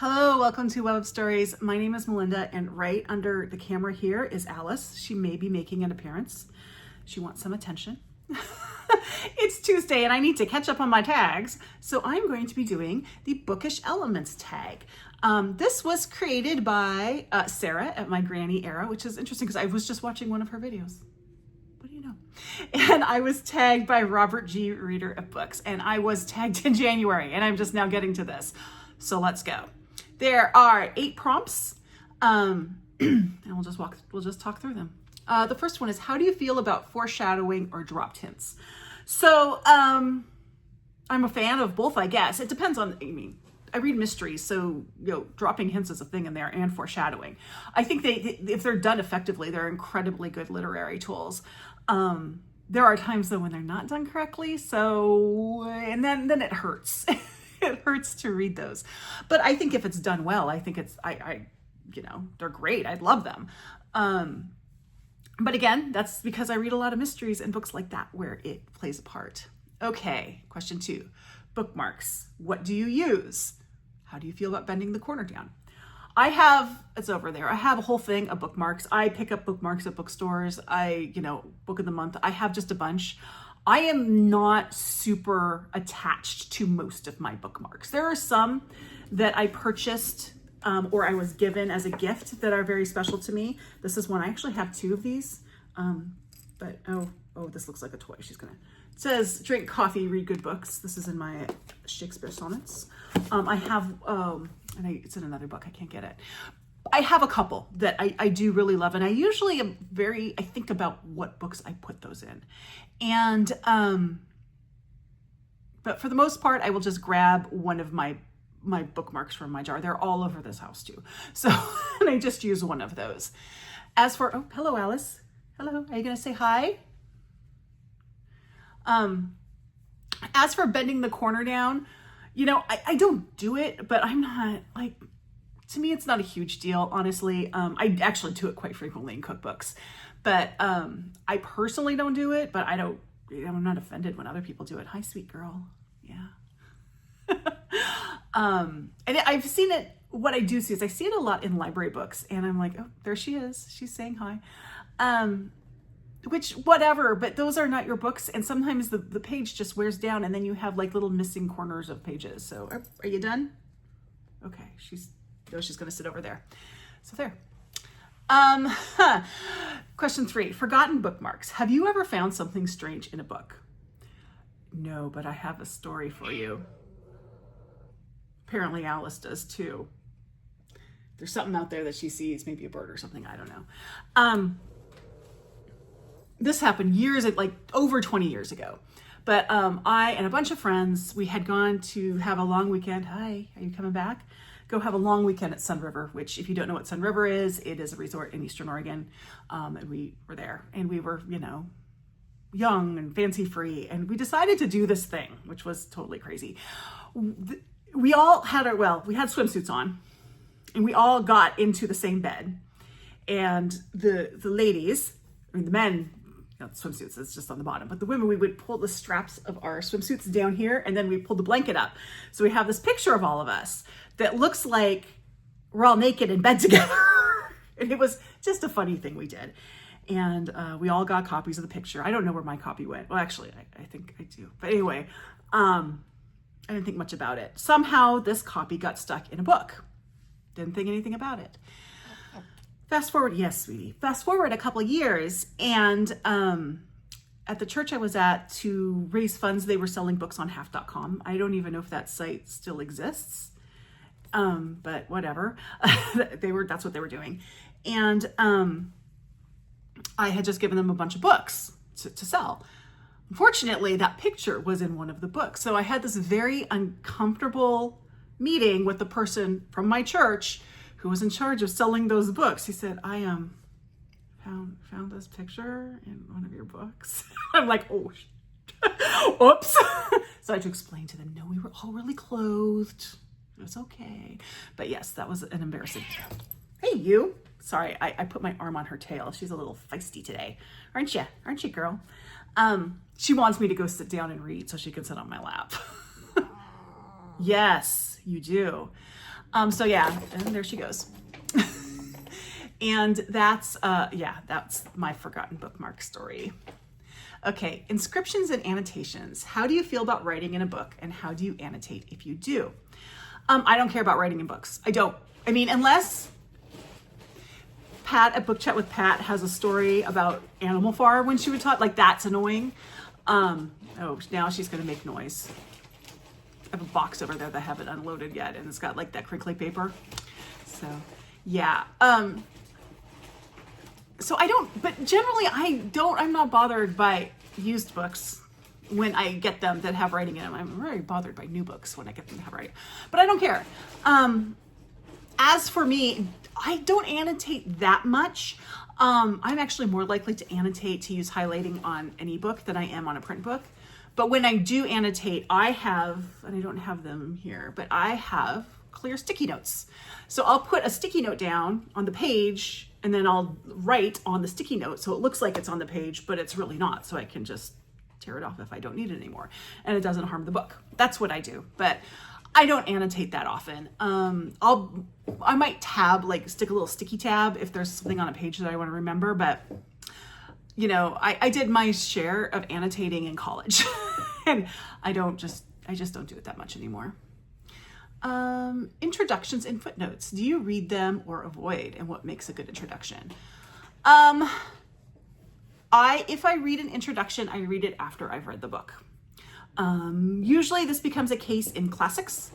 Hello, welcome to Web of Stories. My name is Melinda, and right under the camera here is Alice. She may be making an appearance. She wants some attention. It's Tuesday and I need to catch up on my tags, so I'm going to be doing the Bookish Elements Tag. This was created by Sarah at My Granny Era, which is interesting because I was just watching one of her videos. What do you know? And I was tagged by Robert G. Reader of Books, and I was tagged in January, and I'm just now getting to this. So let's go. There are 8 prompts, and we'll just talk through them. The first one is, how do you feel about foreshadowing or dropped hints? So I'm a fan of both, I guess. It depends on, I read mysteries, so dropping hints is a thing in there, and foreshadowing. I think if they're done effectively, they're incredibly good literary tools. There are times though when they're not done correctly, and then it hurts. It hurts to read those. But I think if it's done well, I think they're great. I'd love them. But again, that's because I read a lot of mysteries and books like that where it plays a part. Okay, question 2. Bookmarks. What do you use? How do you feel about bending the corner down? It's over there. I have a whole thing of bookmarks. I pick up bookmarks at bookstores. Book of the month. I have just a bunch. I am not super attached to most of my bookmarks. There are some that I purchased or I was given as a gift that are very special to me. This is one. I actually have 2 of these. But this looks like a toy. It says, drink coffee, read good books. This is in my Shakespeare sonnets. I have, it's in another book. I can't get it. I have a couple that I do really love. And I usually I think about what books I put those in. And, but for the most part, I will just grab one of my bookmarks from my jar. They're all over this house too. So, and I just use one of those. As for, hello, Alice. Hello. Are you going to say hi? As for bending the corner down, I don't do it, but I'm not to me, it's not a huge deal, honestly. I actually do it quite frequently in cookbooks, but I personally don't do it, but I'm not offended when other people do it. Hi, sweet girl. Yeah. And I've seen it. What I do see is I see it a lot in library books, and I'm like, oh, there she is. She's saying hi. Which, whatever, but those are not your books. And sometimes the page just wears down, and then you have little missing corners of pages. So are you done? Okay. She's going to sit over there. So there. Question 3, forgotten bookmarks. Have you ever found something strange in a book? No, but I have a story for you. Apparently Alice does too. There's something out there that she sees, maybe a bird or something. I don't know. This happened over 20 years ago. But I and a bunch of friends, we had gone to have a long weekend. Hi, are you coming back? Go have a long weekend at Sun River, which if you don't know what Sun River is, it is a resort in Eastern Oregon. And we were there, and we were, young and fancy free. And we decided to do this thing, which was totally crazy. We all had we had swimsuits on, and we all got into the same bed. And the ladies, the men, swimsuits, it's just on the bottom, but the women, we would pull the straps of our swimsuits down here, and then we pulled the blanket up. So we have this picture of all of us that looks like we're all naked in bed together. And it was just a funny thing we did. And we all got copies of the picture. I don't know where my copy went. Well, actually, I think I do. But anyway, I didn't think much about it. Somehow this copy got stuck in a book. Didn't think anything about it. Fast forward, yes, sweetie. Fast forward a couple of years, and at the church I was at, to raise funds, they were selling books on half.com. I don't even know if that site still exists, but whatever. That's what they were doing. And I had just given them a bunch of books to sell. Unfortunately, that picture was in one of the books. So I had this very uncomfortable meeting with the person from my church who was in charge of selling those books. He said, I found this picture in one of your books. I'm like, oh, oops. So I had to explain to them, no, we were all really clothed. It was okay. But yes, that was an embarrassing. Hey, you. Sorry, I put my arm on her tail. She's a little feisty today. Aren't you? Aren't you, girl? She wants me to go sit down and read so she can sit on my lap. Yes, you do. So yeah, and there she goes. And that's my forgotten bookmark story. Okay, inscriptions and annotations. How do you feel about writing in a book, and how do you annotate if you do? I don't care about writing in books. I don't. I mean, unless Pat at Book Chat with Pat has a story about Animal Farm when she would talk, like that's annoying. Oh, now she's gonna make noise. I have a box over there that I haven't unloaded yet, and it's got like that crinkly paper. So yeah. So I don't, but generally I'm not bothered by used books when I get them that have writing in them. I'm very bothered by new books when I get them that have writing, but I don't care. As for me, I don't annotate that much. I'm actually more likely to annotate, to use highlighting on an ebook than I am on a print book. But when I do annotate, I have, and I don't have them here, but I have clear sticky notes. So I'll put a sticky note down on the page, and then I'll write on the sticky note so it looks like it's on the page, but it's really not. So I can just tear it off if I don't need it anymore, and it doesn't harm the book. That's what I do, but I don't annotate that often. I might tab, like stick a little sticky tab if there's something on a page that I want to remember, but you know, I did my share of annotating in college and I just don't do it that much anymore. Introductions and footnotes. Do you read them or avoid, and what makes a good introduction? If I read an introduction, I read it after I've read the book. Usually this becomes a case in classics,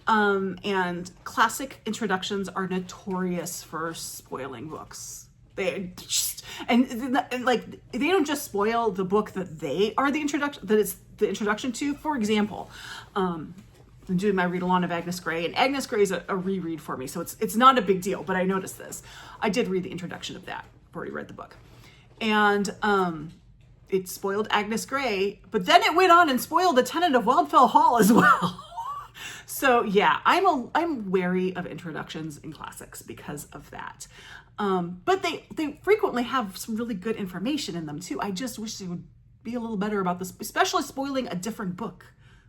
and classic introductions are notorious for spoiling books. They just, and like, they don't just spoil the book that they are the introduction, that it's the introduction to. For example, I'm doing my read along of Agnes Grey, and Agnes Grey is a reread for me, so it's not a big deal, but I noticed this. I did read the introduction of that. I've already read the book. And it spoiled Agnes Grey, but then it went on and spoiled The Tenant of Wildfell Hall as well. So yeah, I'm wary of introductions in classics because of that. But they frequently have some really good information in them too. I just wish they would be a little better about this, especially spoiling a different book.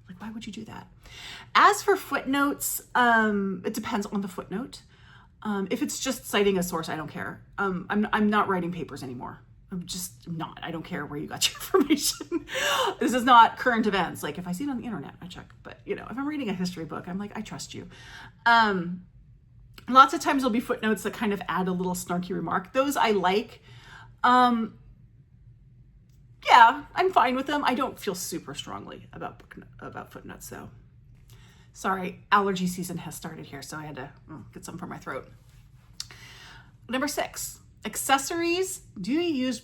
Like, why would you do that? As for footnotes, it depends on the footnote. If it's just citing a source, I don't care. I'm not writing papers anymore. I'm just not. I don't care where you got your information. This is not current events. Like, if I see it on the internet, I check. But, you know, if I'm reading a history book, I'm like, I trust you. Lots of times there'll be footnotes that kind of add a little snarky remark. Those I like. Yeah, I'm fine with them. I don't feel super strongly about footnotes, though. Sorry, allergy season has started here, so I had to get some for my throat. Number 6, accessories. Do you use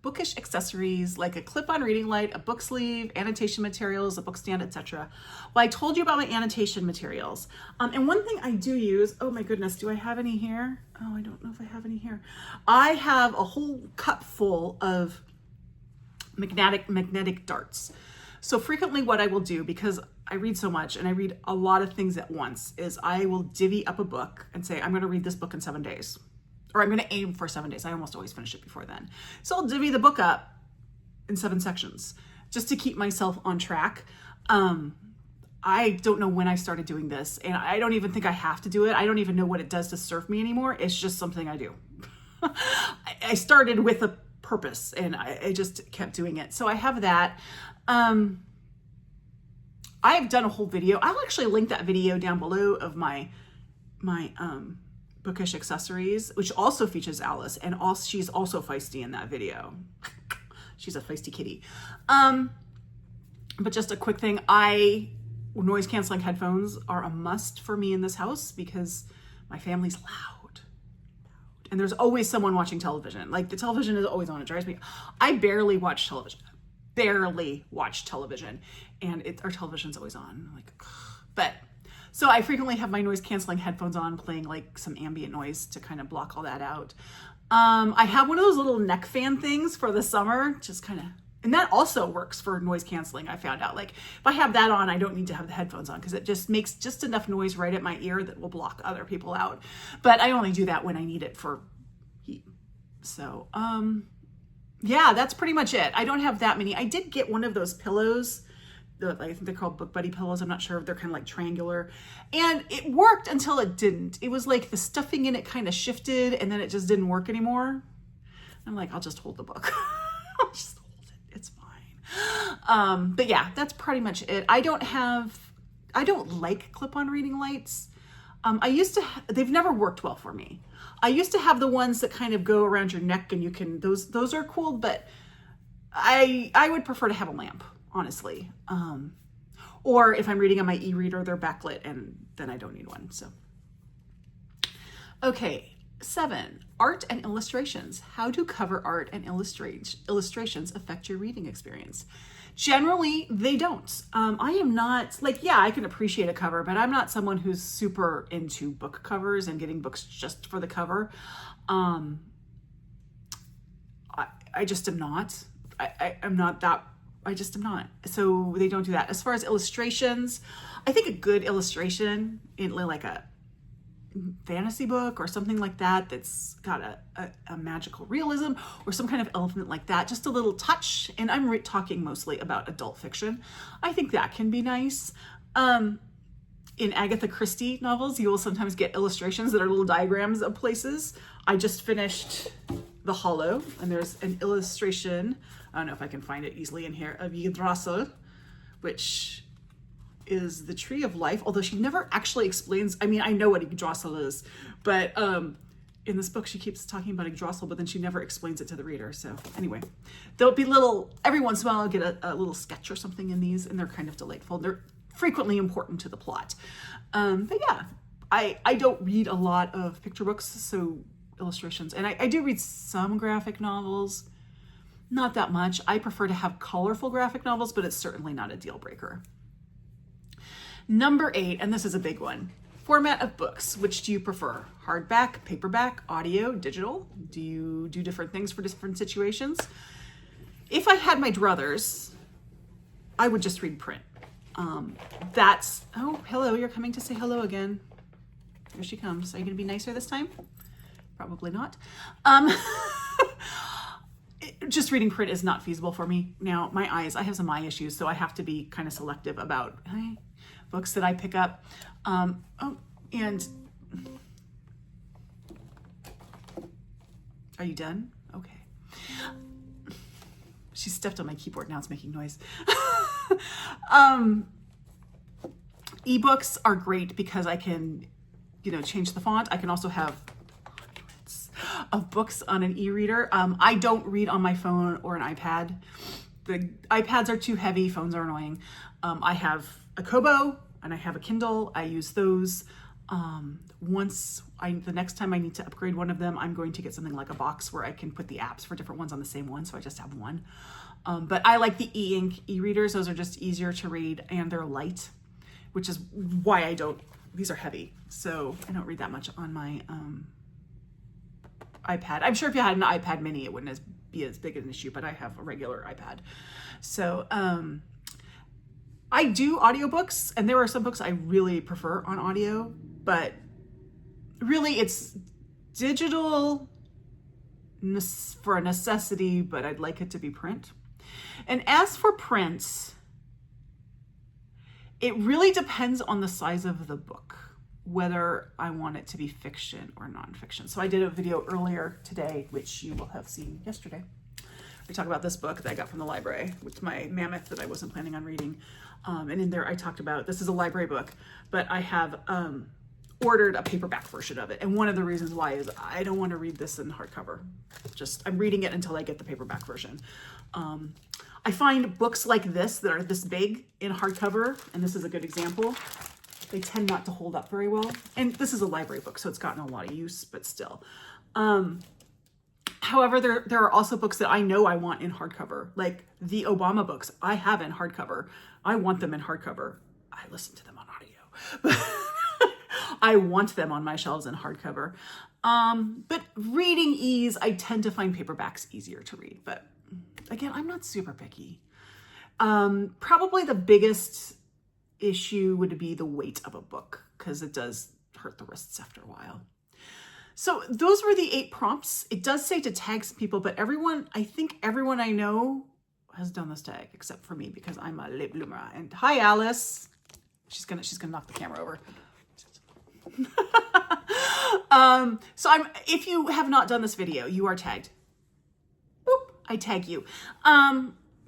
bookish accessories like a clip-on reading light, a book sleeve, annotation materials, a bookstand, etc.? Well, I told you about my annotation materials. And one thing I do use, oh my goodness, do I have any here? Oh, I don't know if I have any here. I have a whole cup full of magnetic darts. So frequently what I will do, because I read so much and I read a lot of things at once, is I will divvy up a book and say, I'm going to read this book in 7 days. Or I'm going to aim for 7 days. I almost always finish it before then. So I'll divvy the book up in 7 sections just to keep myself on track. I don't know when I started doing this, and I don't even think I have to do it. I don't even know what it does to serve me anymore. It's just something I do. I started with a purpose and I just kept doing it. So I have that. I've done a whole video. I'll actually link that video down below of my bookish accessories, which also features Alice, and she's also feisty in that video. She's a feisty kitty. But just a quick thing, noise canceling headphones are a must for me in this house because my family's loud. And there's always someone watching television. Like, the television is always on. It drives me. I barely watch television. And our television's always on. Like, but so I frequently have my noise canceling headphones on, playing like some ambient noise to kind of block all that out. I have one of those little neck fan things for the summer, just kind of, and that also works for noise canceling. I found out, like, if I have that on, I don't need to have the headphones on because it just makes just enough noise right at my ear that will block other people out. But I only do that when I need it for heat. So, yeah, that's pretty much it. I don't have that many. I did get one of those pillows, I think they're called Book Buddy pillows. I'm not sure if they're kind of like triangular. And it worked until it didn't. It was like the stuffing in it kind of shifted and then it just didn't work anymore. I'm like, I'll just hold the book. I'll just hold it. It's fine. But yeah, that's pretty much it. I don't like clip-on reading lights. They've never worked well for me. I used to have the ones that kind of go around your neck and you can, those are cool, but I would prefer to have a lamp, honestly. Or if I'm reading on my e-reader, they're backlit and then I don't need one, so. Okay, 7, art and illustrations. How do cover art and illustrations affect your reading experience? Generally, they don't. I am not, like, yeah, I can appreciate a cover, but I'm not someone who's super into book covers and getting books just for the cover. I just am not. I'm not that, I just am not. So they don't do that. As far as illustrations, I think a good illustration in like a fantasy book or something like that that's got a magical realism or some kind of element like that, just a little touch, and I'm talking mostly about adult fiction, I think that can be nice. In Agatha Christie novels, you will sometimes get illustrations that are little diagrams of places. I just finished The Hollow, and there's an illustration, I don't know if I can find it easily in here, of Yggdrasil, which is the tree of life, although she never actually explains. I mean, I know what Yggdrasil is, but in this book she keeps talking about Yggdrasil, but then she never explains it to the reader. So anyway, there'll be every once in a while I'll get a little sketch or something in these, and they're kind of delightful. They're frequently important to the plot. But yeah, I don't read a lot of picture books, so illustrations, and I do read some graphic novels, not that much. I prefer to have colorful graphic novels, but it's certainly not a deal breaker. Number 8, and this is a big one. Format of books. Which do you prefer? Hardback, paperback, audio, digital? Do you do different things for different situations? If I had my druthers, I would just read print. Oh, hello, you're coming to say hello again. Here she comes. Are you gonna be nicer this time? Probably not. Just reading print is not feasible for me. Now, my eyes, I have some eye issues, so I have to be kind of selective about books that I pick up. And are you done? Okay. She stepped on my keyboard, now it's making noise. Ebooks are great because I can, change the font. I can also have hundreds of books on an e-reader. I don't read on my phone or an iPad. The iPads are too heavy, phones are annoying. I have a Kobo and I have a Kindle. I use those. The next time I need to upgrade one of them, I'm going to get something like a box where I can put the apps for different ones on the same one, so I just have one. But I like the e-ink e-readers. Those are just easier to read and they're light, which is why these are heavy, so I don't read that much on my iPad. I'm sure if you had an iPad mini, it wouldn't be as big an issue, but I have a regular iPad. So I do audiobooks, and there are some books I really prefer on audio, but really it's digital for a necessity, but I'd like it to be print. And as for print, it really depends on the size of the book, whether I want it to be fiction or nonfiction. So I did a video earlier today, which you will have seen yesterday. We talk about this book that I got from the library with my mammoth that I wasn't planning on reading. And in there I talked about, this is a library book, but I have ordered a paperback version of it. And one of the reasons why is I don't want to read this in hardcover. I'm reading it until I get the paperback version. I find books like this that are this big in hardcover, and this is a good example, they tend not to hold up very well. And this is a library book, so it's gotten a lot of use, but still. However, there are also books that I know I want in hardcover, like the Obama books I have in hardcover. I want them in hardcover. I listen to them on audio, but I want them on my shelves in hardcover. But reading ease, I tend to find paperbacks easier to read. But again, I'm not super picky. Probably the biggest issue would be the weight of a book, because it does hurt the wrists after a while. So those were the 8 prompts. It does say to tag some people, but I think everyone I know has done this tag except for me because I'm a late bloomer. And hi, Alice. She's gonna knock the camera over. So if you have not done this video, you are tagged. Boop, I tag you.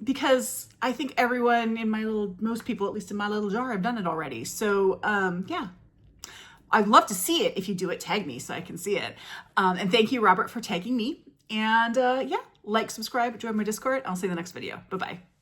Because I think everyone in most people, at least in my little jar, have done it already. So yeah, I'd love to see it. If you do it, tag me so I can see it. And thank you, Robert, for tagging me. And yeah, like, subscribe, join my Discord. I'll see you in the next video. Bye-bye.